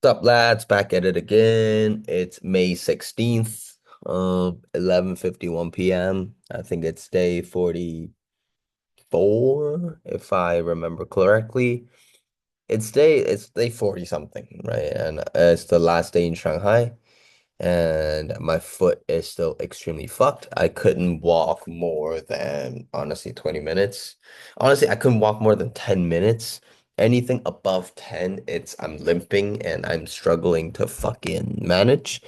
What's up, lads? Back at it again. It's May 16th, 11:51 p.m. I think it's day 44, if I remember correctly. It's day 40 something, right? And it's the last day in Shanghai, and my foot is still extremely fucked. I couldn't walk more than honestly 20 minutes. Honestly, I couldn't walk more than 10 minutes. Anything above 10, it's I'm limping and I'm struggling to fucking manage.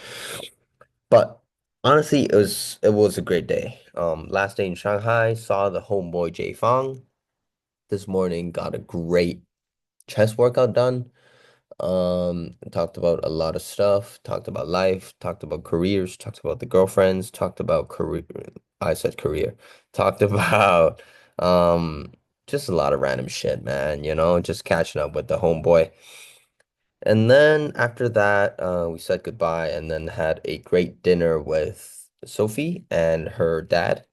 But honestly, it was a great day. Last day in Shanghai, saw the homeboy Jay Fang. This morning got a great chest workout done. Talked about a lot of stuff, talked about life, talked about careers, talked about the girlfriends, talked about career. I said career. Talked about um just a lot of random shit, man, just catching up with the homeboy. And then after that, we said goodbye and then had a great dinner with Sophie and her dad.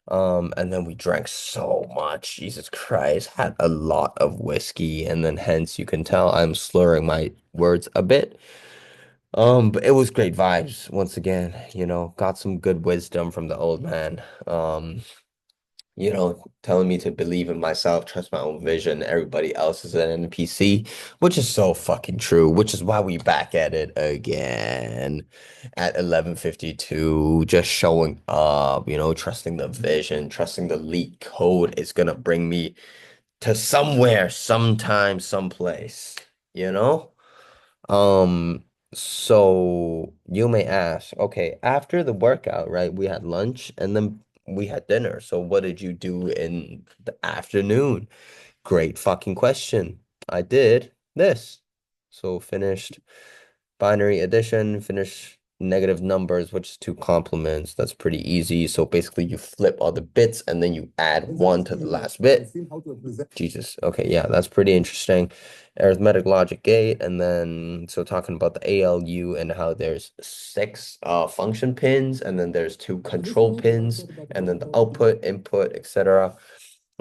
And then we drank so much, Jesus Christ, had a lot of whiskey, and then hence you can tell I'm slurring my words a bit. But it was great vibes once again, got some good wisdom from the old man. Telling me to believe in myself, trust my own vision. Everybody else is an NPC, which is so fucking true, which is why we back at it again at 11:52, just showing up, trusting the vision, trusting the leak code is gonna bring me to somewhere, sometime, someplace, you know? So you may ask, okay, after the workout, right, we had lunch and then we had dinner. So what did you do in the afternoon? Great fucking question. I did this. So finished binary addition, finish negative numbers, which is two complements. That's pretty easy. So basically you flip all the bits and then you add one to the last bit. Jesus. Okay, yeah, that's pretty interesting. Arithmetic logic gate, and then so talking about the ALU and how there's six function pins, and then there's two control pins, and then the output, input, etc.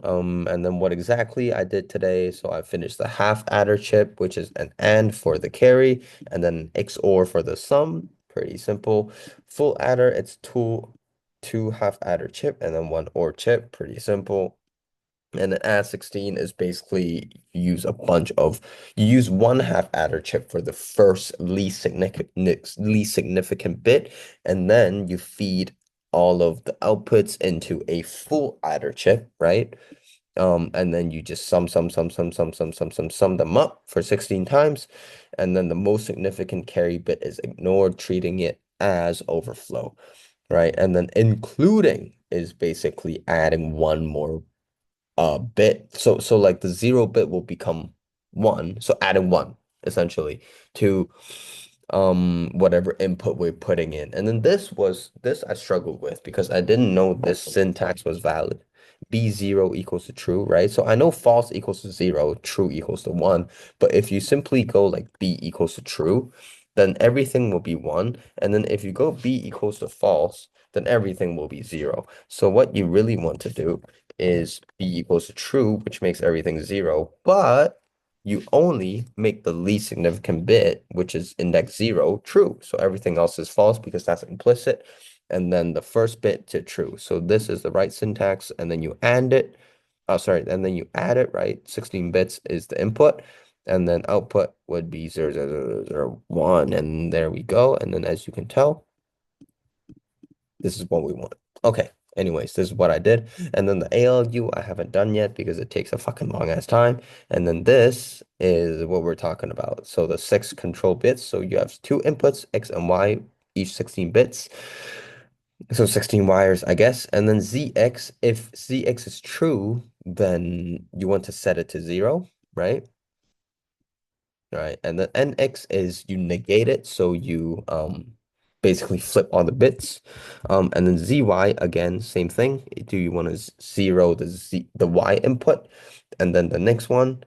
And then what exactly I did today. So I finished the half adder chip, which is an AND for the carry, and then XOR for the sum. Pretty simple. Full adder, it's two half adder chip and then one OR chip. Pretty simple. And then add 16 is basically you use one half adder chip for the first least significant bit, and then you feed all of the outputs into a full adder chip, right? And then you just sum them up for 16 times, and then the most significant carry bit is ignored, treating it as overflow, right? And then including is basically adding one more bit. So like the 0 bit will become one. So adding one essentially to whatever input we're putting in. And then this I struggled with because I didn't know this syntax was valid. B0 equals to true, right? So I know false equals to 0, true equals to 1, but if you simply go like B equals to true, then everything will be 1. And then if you go B equals to false, then everything will be 0. So what you really want to do is B equals to true, which makes everything 0, but you only make the least significant bit, which is index 0, true. So everything else is false because that's implicit. And then the first bit to true. So this is the right syntax, and then you AND it. Oh, sorry, and then you add it, right? 16 bits is the input, and then output would be 0, 0, 0, 0, 1, and there we go. And then as you can tell, this is what we want. Okay. Anyways, this is what I did. And then the ALU I haven't done yet because it takes a fucking long ass time. And then this is what we're talking about. So the six control bits. So you have two inputs, X and Y, each 16 bits. So 16 wires, I guess. And then ZX, if ZX is true, then you want to set it to 0, right? Right. And then NX is you negate it, so you basically flip all the bits. And then ZY again, same thing. Do you want to zero the Y input? And then the next one,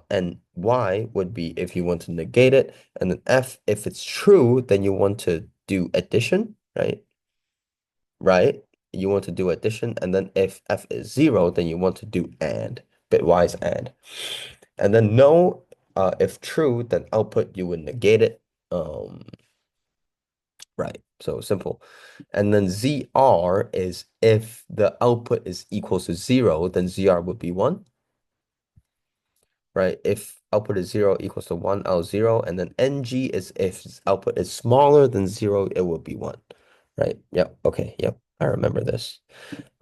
and Y would be if you want to negate it. And then F, if it's true, then you want to do addition, right? Right? You want to do addition, and then if F is 0, then you want to do AND, bitwise AND. And then no. If true, then output you would negate it. Right. So simple. And then ZR is if the output is equals to 0, then ZR would be 1, right? If output is 0 equals to 1, L 0. And then NG is if output is smaller than 0, it will be 1, right? Yep. Okay. Yep. I remember this.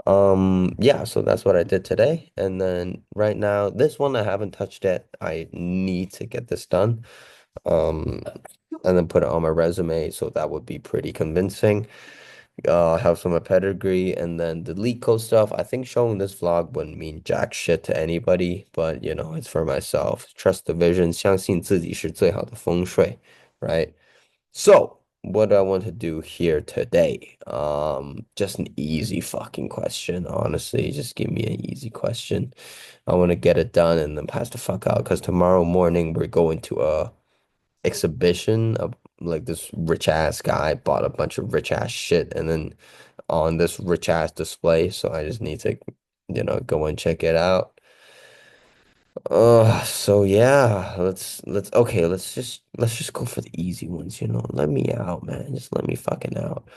Yeah, so that's what I did today. And then right now, this one I haven't touched yet. I need to get this done. Um, and then put it on my resume, so that would be pretty convincing. Have some pedigree, and then the leak code stuff. I think showing this vlog wouldn't mean jack shit to anybody, but it's for myself. Trust the vision, 相信自己是最好的风水, right? So, what do I want to do here today? Just an easy fucking question, honestly. Just give me an easy question. I want to get it done and then pass the fuck out because tomorrow morning we're going to a exhibition of like this rich ass guy bought a bunch of rich ass shit and then on this rich ass display. So I just need to, go and check it out. So yeah, let's okay, let's just go for the easy ones. Let me out, man. Just let me fucking out.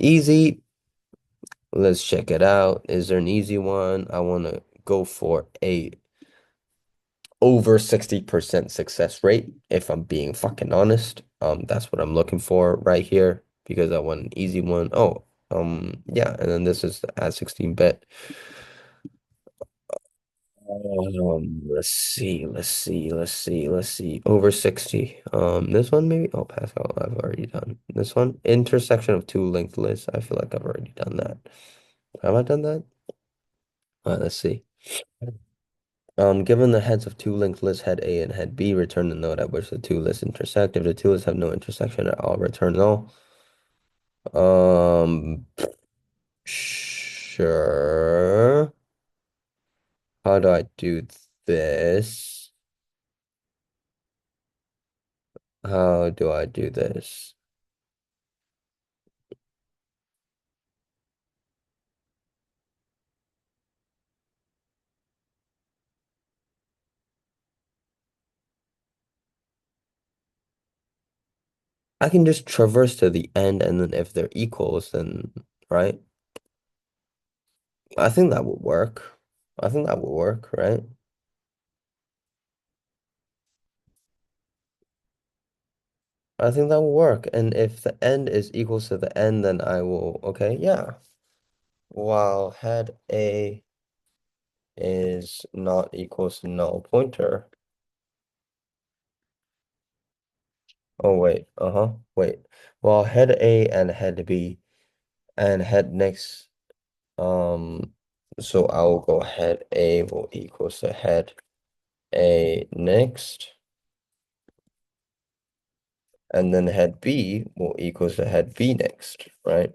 Easy. Let's check it out. Is there an easy one? I want to go for a over 60% success rate, if I'm being fucking honest. That's what I'm looking for right here because I want an easy one. Oh, yeah, and then this is the add 16-bit. Let's see. Over 60. This one maybe. Oh, Pascal, I've already done. This one, intersection of two linked lists. I feel like I've already done that. Have I done that? All right, let's see. Given the heads of two linked lists, head A and head B, return the node at which the two lists intersect. If the two lists have no intersection at all, return null. Um, sure. How do I do this? How do I do this? I can just traverse to the end, and then if they're equals, then right? I think that would work. I think that would work, right? I think that will work. And if the end is equals to the end, then I will, okay, yeah. While head A is not equals to null pointer. Oh, wait, wait. While head A and head B and head next, um, so I will go head A will equals to head A next, and then head B will equals to head B next, right?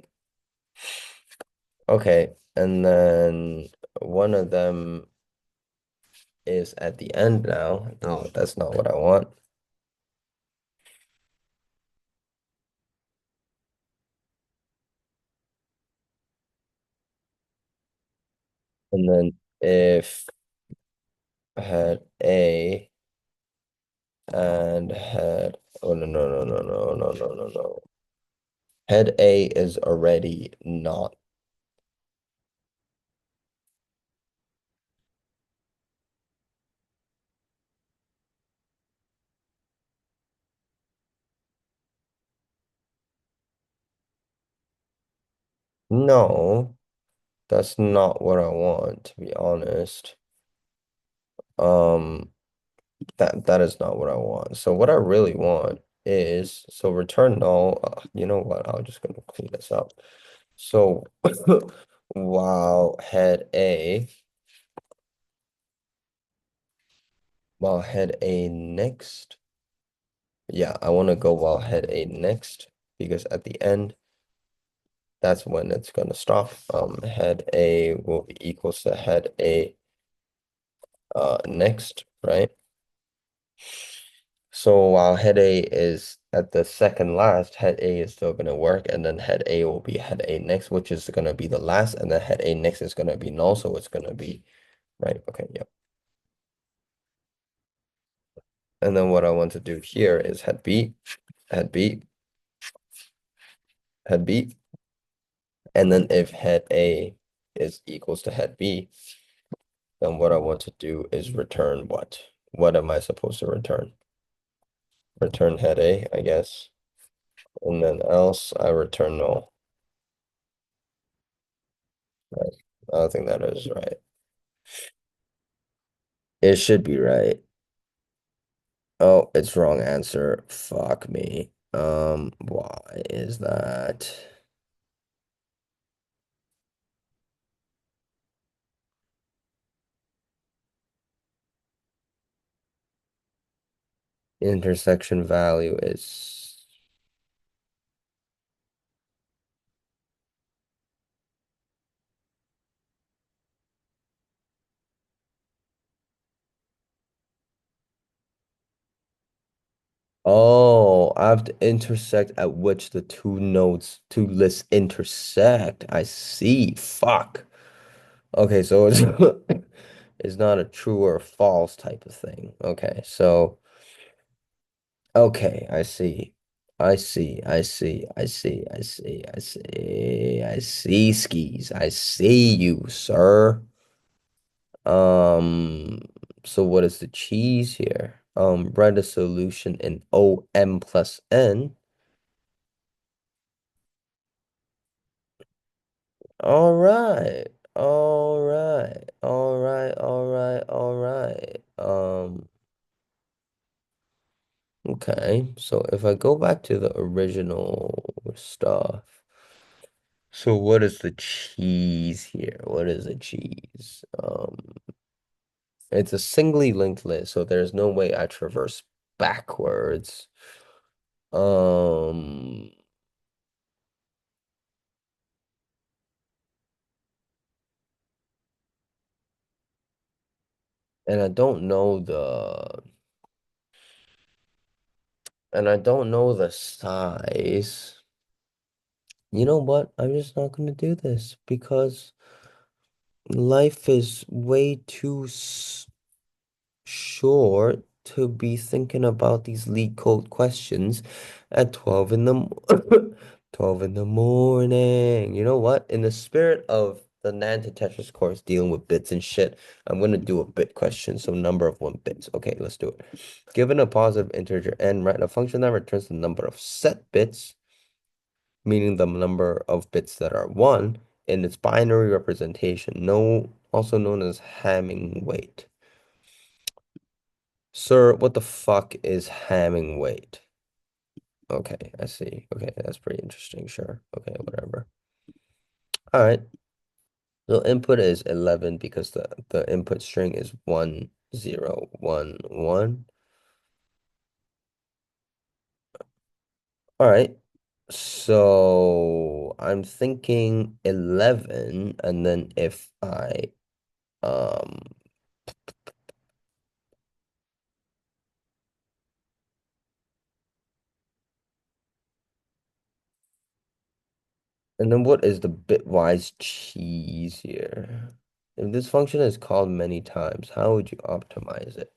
Okay, and then one of them is at the end now. No, that's not what I want. And then if head A and head, oh no. Head A is already not. No, that's not what I want, to be honest. Um, that is not what I want. So what I really want is so return null. You know what? I'm just gonna clean this up. So while head A, while head A next. Yeah, I want to go while head A next because at the end, that's when it's gonna stop. Head A will be equals to head A next, right? So while head A is at the second last, head A is still gonna work, and then head A will be head A next, which is gonna be the last, and then head A next is gonna be null, so it's gonna be right. Okay, yep. And then what I want to do here is head B, head B, head B. And then if head A is equals to head B, then what I want to do is return what? What am I supposed to return? Return head A, I guess. And then else I return null. Right. I don't think that is right. It should be right. Oh, it's wrong answer. Fuck me. Why is that? Intersection value is oh, I have to intersect at which the two lists intersect. I see. Fuck. Okay, so it's it's not a true or false type of thing. Okay, so okay, I see. I see. I see. I see. I see. I see. I see skis. I see you, sir. Um, so what is the cheese here? Write a solution in OM plus N. All right. All right. All right. All right. All right. Okay. So if I go back to the original stuff, so what is the cheese here? What is the cheese? It's a singly linked list, so there's no way I traverse backwards. Um, and I don't know the size. You know what? I'm just not gonna do this because life is way too short to be thinking about these leak code questions at 12 in the 12 in the morning. You know what? In the spirit of the Nanta Tetris course dealing with bits and shit, I'm gonna do a bit question, so number of 1 bits. Okay, let's do it. Given a positive integer n, write a function that returns the number of set bits, meaning the number of bits that are 1, in its binary representation, also known as Hamming weight. Sir, what the fuck is Hamming weight? Okay, I see. Okay, that's pretty interesting. Sure. Okay, whatever. All right. So input is 11 because the input string is 1, 0, 1, 1. All right. So I'm thinking 11, and then if I um and then what is the bitwise cheese here? If this function is called many times, how would you optimize it?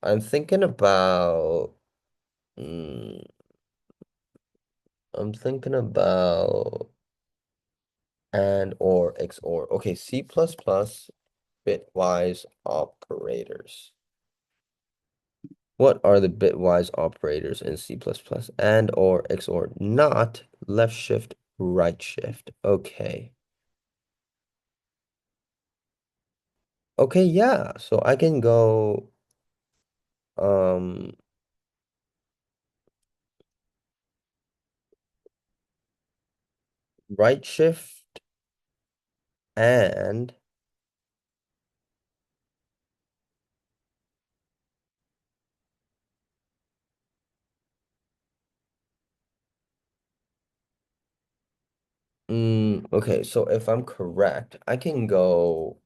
I'm thinking about mm, I'm thinking about and or XOR. Okay, C++ bitwise operators. What are the bitwise operators in C++? And or XOR, not left shift, right shift. Okay. Okay, yeah. So I can go um right shift and okay, so if I'm correct, I can go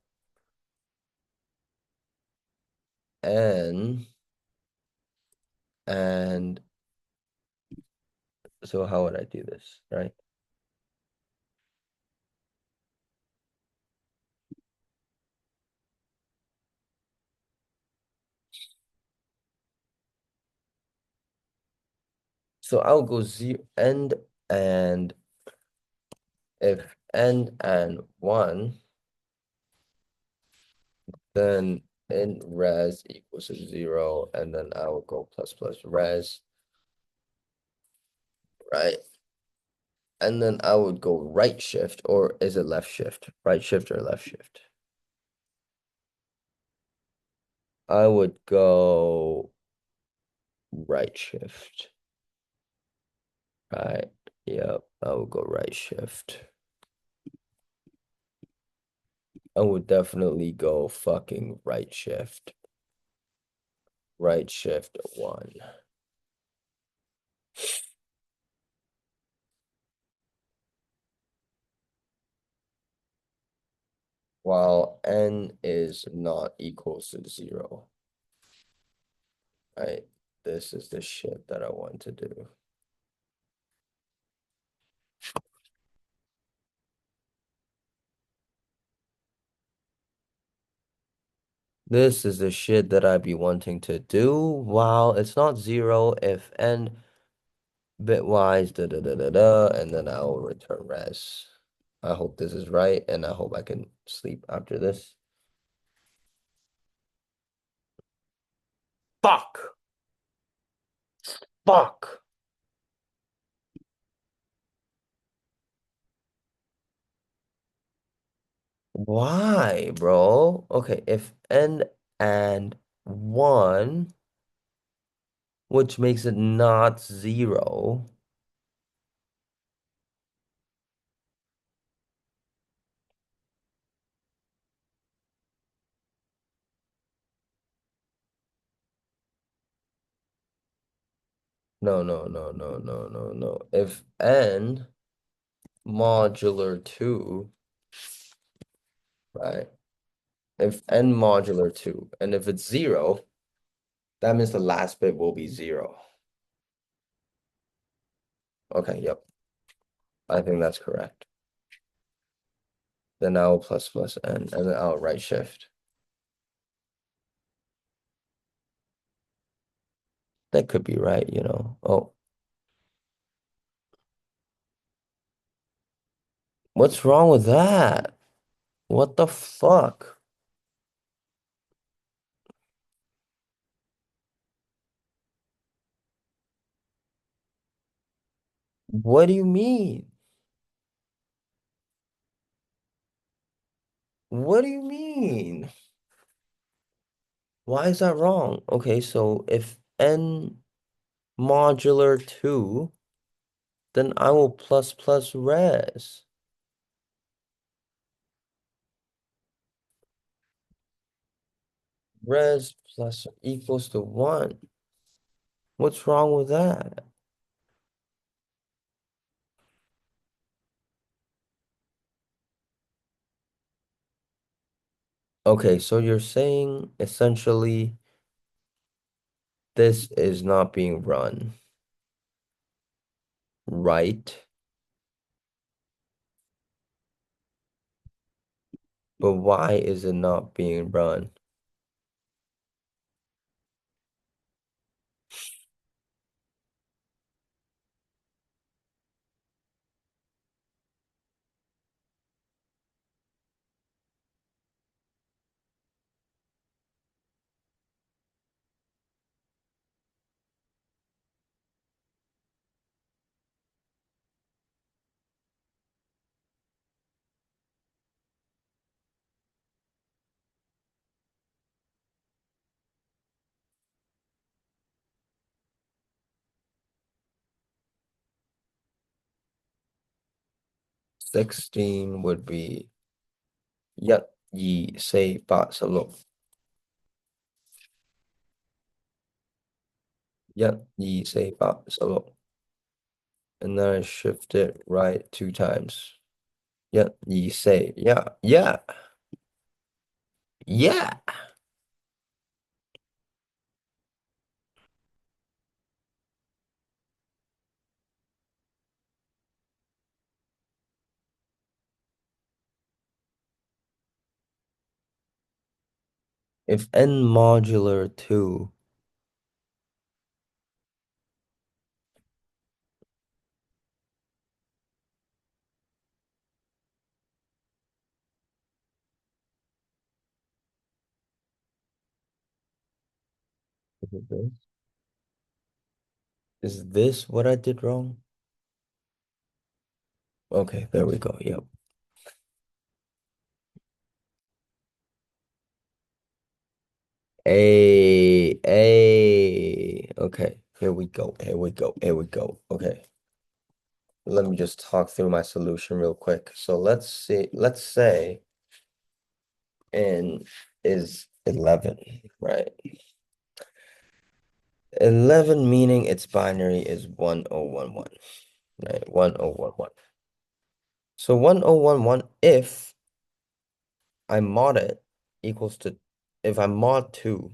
N and so how would I do this, right? So I'll go zero and if n and 1, then in res equals to 0, and then I will go plus plus res, right? And then I would go right shift, or is it left shift? Right shift or left shift? I would go right shift. Right. Yep. I would go right shift. I would definitely go fucking right shift. Right shift 1. While n is not equals to 0. Right? This is the shit that I want to do. This is the shit that I be wanting to do while it's not 0 if n bitwise da da da da da, and then I'll return res. I hope this is right, and I hope I can sleep after this. Fuck! Fuck! Why, bro? Okay, if n and 1, which makes it not 0. No, no, no, no, no, no, no. If n modular 2, right? If n modular 2, and if it's 0, that means the last bit will be 0. Okay, yep. I think that's correct. Then I'll plus plus n, and then I'll right shift. That could be right, you know. Oh, what's wrong with that? What the fuck? What do you mean? What do you mean? Why is that wrong? Okay, so if n modular 2, then I will plus plus res. Res plus equals to 1. What's wrong with that? Okay, so you're saying essentially this is not being run, right? But why is it not being run? Sixteen would be Yat Yi Say Ba Salo. Yat Yi Say Ba Salo. And then I shift it right 2 times. Yat Yi Say. Yeah. Yeah. Yeah. If n modular 2, Is it this? Is this what I did wrong? Okay, there we go. Yep. Okay, here we go. Here we go. Here we go. Okay. Let me just talk through my solution real quick. So let's say n is 11, right? 11 meaning its binary is 1011, right? 1011. So 1011 if I mod it equals to, if I mod 2,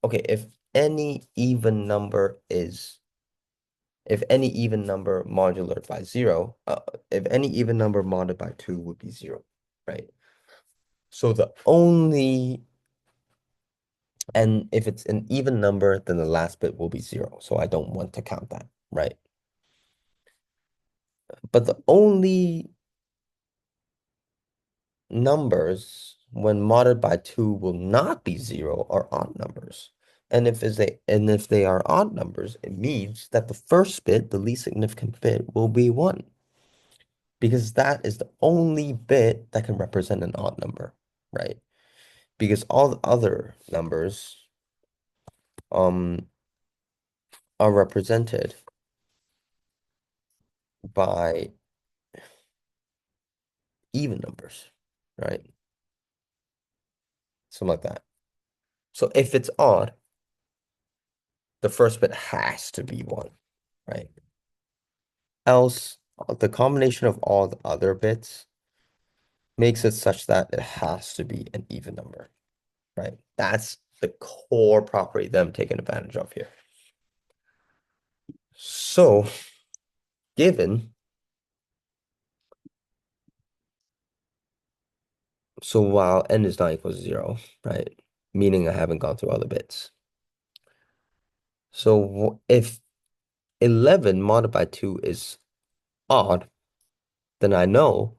okay, if any even number modular by 0, if any even number modded by 2 would be 0, right? So and if it's an even number, then the last bit will be 0. So I don't want to count that, right? But the only numbers when modded by 2 will not be 0 are odd numbers. And if they are odd numbers, it means that the first bit, the least significant bit, will be 1. Because that is the only bit that can represent an odd number, right? Because all the other numbers um are represented by even numbers, right? Something like that. So if it's odd, the first bit has to be 1, right? Else, the combination of all the other bits makes it such that it has to be an even number, right? That's the core property that I'm taking advantage of here. So, given, so while n is not equal to 0, right? Meaning I haven't gone through all the bits. So if 11 modded by 2 is odd, then I know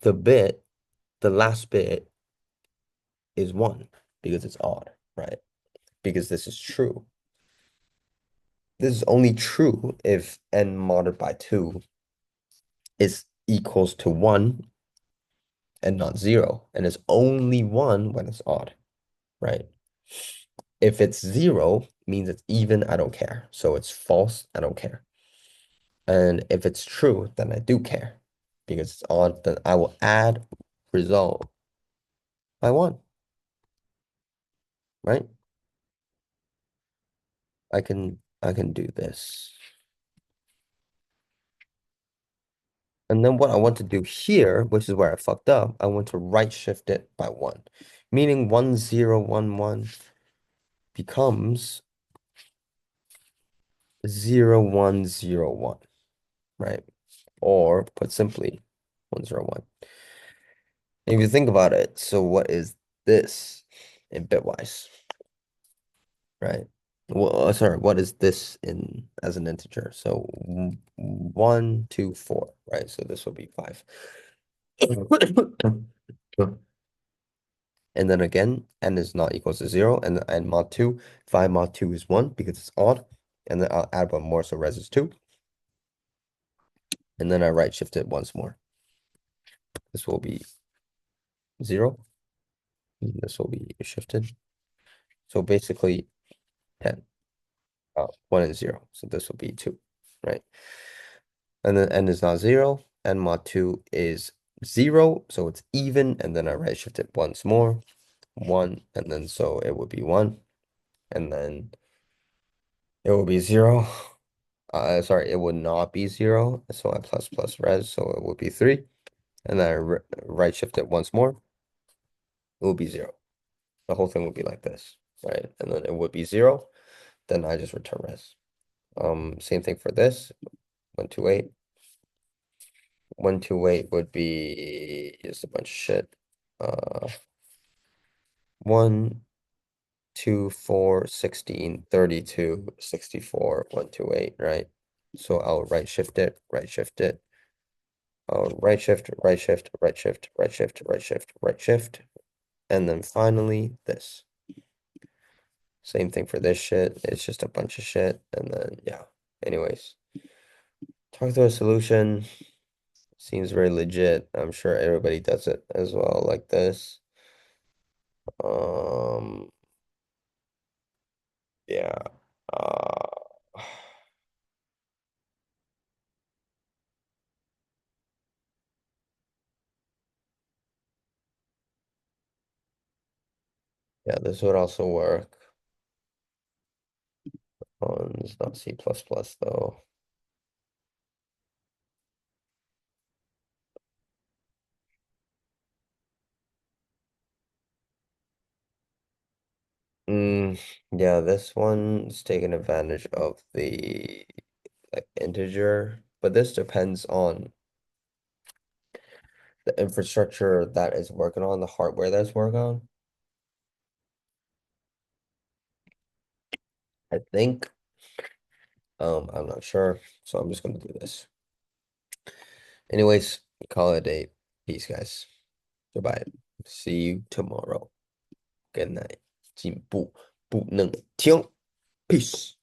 the bit, the last bit is 1 because it's odd, right? Because this is true. This is only true if n modded by 2 is equals to 1 and not 0. And it's only 1 when it's odd, right? If it's 0, means it's even, I don't care. So it's false, I don't care. And if it's true, then I do care. Because it's odd, then I will add result by 1, right? I can do this. And then what I want to do here, which is where I fucked up, I want to right shift it by 1. Meaning 1011 becomes 0101, right? Or put simply, 101. If you think about it, so what is this in bitwise, right? Well, sorry, what is this in as an integer? So 1, 2, 4, right? So this will be 5. And then again, n is not equals to 0, and n mod 2, 5 mod 2 is 1 because it's odd. And then I'll add one more, so res is 2. And then I right shift it once more. This will be 0. And this will be shifted. So basically 10. 1 and 0. So this will be 2, right? And then n is not 0. N mod 2 is 0. So it's even. And then I right shift it once more. 1. And then so it would be 1. And then it will be 0. Sorry, it would not be 0. So I plus res. So it would be 3. And then I right shift it once more. It will be 0. The whole thing would be like this, right? And then it would be 0. Then I just return res. Same thing for this. 128. 128 would be just a bunch of shit. 1, 2, 4, 16, 32, 64, 128, right? So I'll right shift it, right shift it. Right shift, right shift, right shift, right shift, right shift, right shift. And then finally this. Same thing for this shit. It's just a bunch of shit. And then, yeah. Anyways, talk through a solution. Seems very legit. I'm sure everybody does it as well, like this. Um, yeah. Uh, yeah, this would also work on, it's not C++ though. Mm, yeah, this one's taking advantage of the like integer, but this depends on the infrastructure that is working on, the hardware that's working on. I think, I'm not sure, so I'm just gonna do this. Anyways, call it a day. Peace, guys. Goodbye. See you tomorrow. Good night. 进步不能停。Peace.